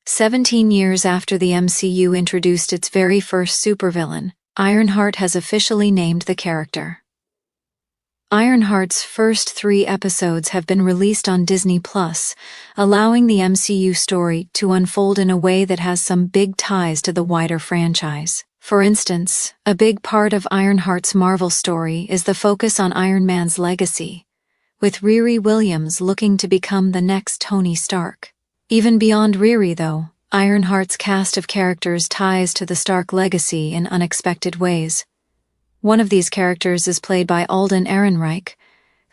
17 years after the MCU introduced its very first supervillain, Ironheart has officially named the character. Ironheart's first 3 episodes have been released on Disney+, allowing the MCU story to unfold in a way that has some big ties to the wider franchise. For instance, a big part of Ironheart's Marvel story is the focus on Iron Man's legacy, with Riri Williams looking to become the next Tony Stark. Even beyond Riri, though, Ironheart's cast of characters ties to the Stark legacy in unexpected ways. One of these characters is played by Alden Ehrenreich,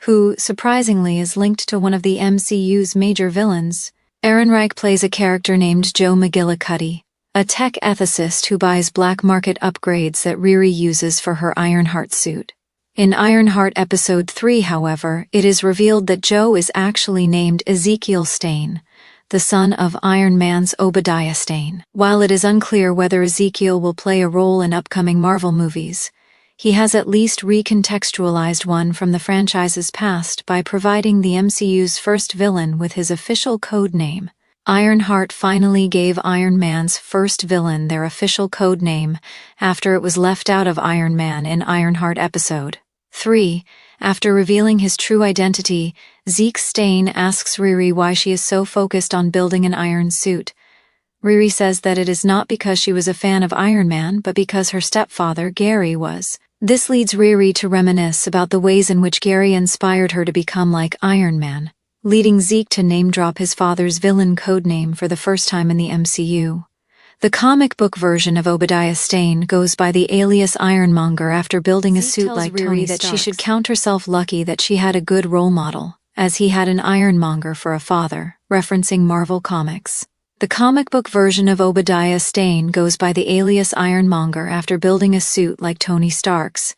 who, surprisingly, is linked to one of the MCU's major villains. Ehrenreich plays a character named Joe McGillicuddy, a tech ethicist who buys black market upgrades that Riri uses for her Ironheart suit. In Ironheart Episode 3, however, it is revealed that Joe is actually named Ezekiel Stane, the son of Iron Man's Obadiah Stane. While it is unclear whether Ezekiel will play a role in upcoming Marvel movies, he has at least recontextualized one from the franchise's past by providing the MCU's first villain with his official code name. Ironheart finally gave Iron Man's first villain their official code name after it was left out of Iron Man in Ironheart Episode 3. After revealing his true identity, Zeke Stane asks Riri why she is so focused on building an iron suit. Riri says that it is not because she was a fan of Iron Man, but because her stepfather, Gary, was. This leads Riri to reminisce about the ways in which Gary inspired her to become like Iron Man, leading Zeke to name-drop his father's villain codename for the first time in the MCU. The comic book version of Obadiah Stane goes by the alias Ironmonger after building a suit like Tony Stark's. She should count herself lucky that she had a good role model, as he had an Ironmonger for a father, referencing Marvel Comics. The comic book version of Obadiah Stane goes by the alias Ironmonger after building a suit like Tony Stark's,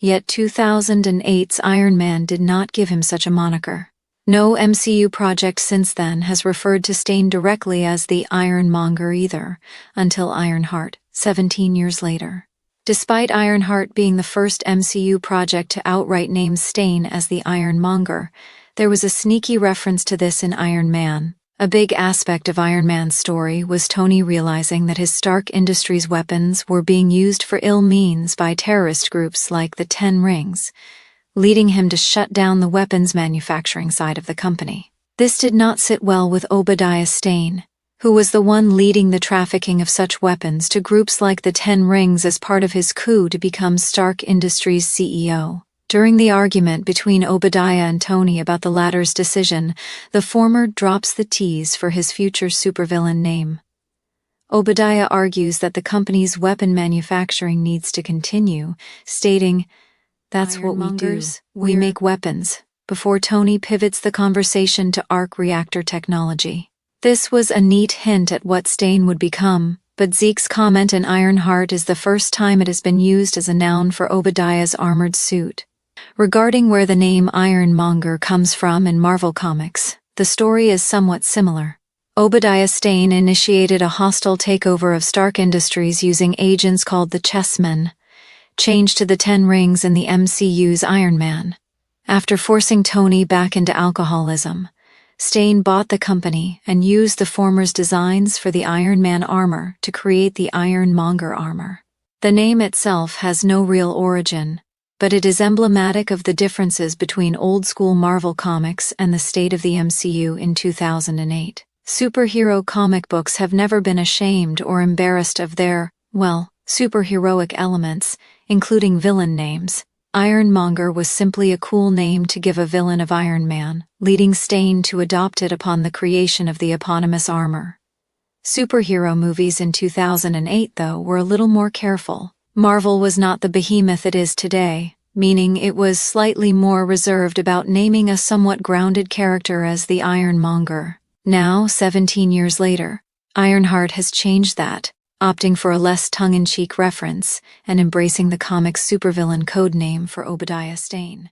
yet 2008's Iron Man did not give him such a moniker. No MCU project since then has referred to Stane directly as the Ironmonger either, until Ironheart, 17 years later. Despite Ironheart being the first MCU project to outright name Stane as the Ironmonger, there was a sneaky reference to this in Iron Man. A big aspect of Iron Man's story was Tony realizing that his Stark Industries weapons were being used for ill means by terrorist groups like the Ten Rings, leading him to shut down the weapons manufacturing side of the company. This did not sit well with Obadiah Stane, who was the one leading the trafficking of such weapons to groups like the Ten Rings as part of his coup to become Stark Industries' CEO. During the argument between Obadiah and Tony about the latter's decision, the former drops the tease for his future supervillain name. Obadiah argues that the company's weapon manufacturing needs to continue, stating, "That's what we do. We make weapons," before Tony pivots the conversation to arc reactor technology. This was a neat hint at what Stane would become, but Zeke's comment in Ironheart is the first time it has been used as a noun for Obadiah's armored suit. Regarding where the name Ironmonger comes from in Marvel Comics, the story is somewhat similar. Obadiah Stane initiated a hostile takeover of Stark Industries using agents called the Chessmen, changed to the Ten Rings in the MCU's Iron Man. After forcing Tony back into alcoholism, Stane bought the company and used the former's designs for the Iron Man armor to create the Ironmonger armor. The name itself has no real origin, but it is emblematic of the differences between old-school Marvel Comics and the state of the MCU in 2008. Superhero comic books have never been ashamed or embarrassed of their, well, superheroic elements, including villain names. Ironmonger was simply a cool name to give a villain of Iron Man, leading Stane to adopt it upon the creation of the eponymous armor. Superhero movies in 2008, though, were a little more careful. Marvel was not the behemoth it is today, meaning it was slightly more reserved about naming a somewhat grounded character as the Ironmonger. Now, 17 years later, Ironheart has changed that, opting for a less tongue-in-cheek reference and embracing the comic's supervillain codename for Obadiah Stane.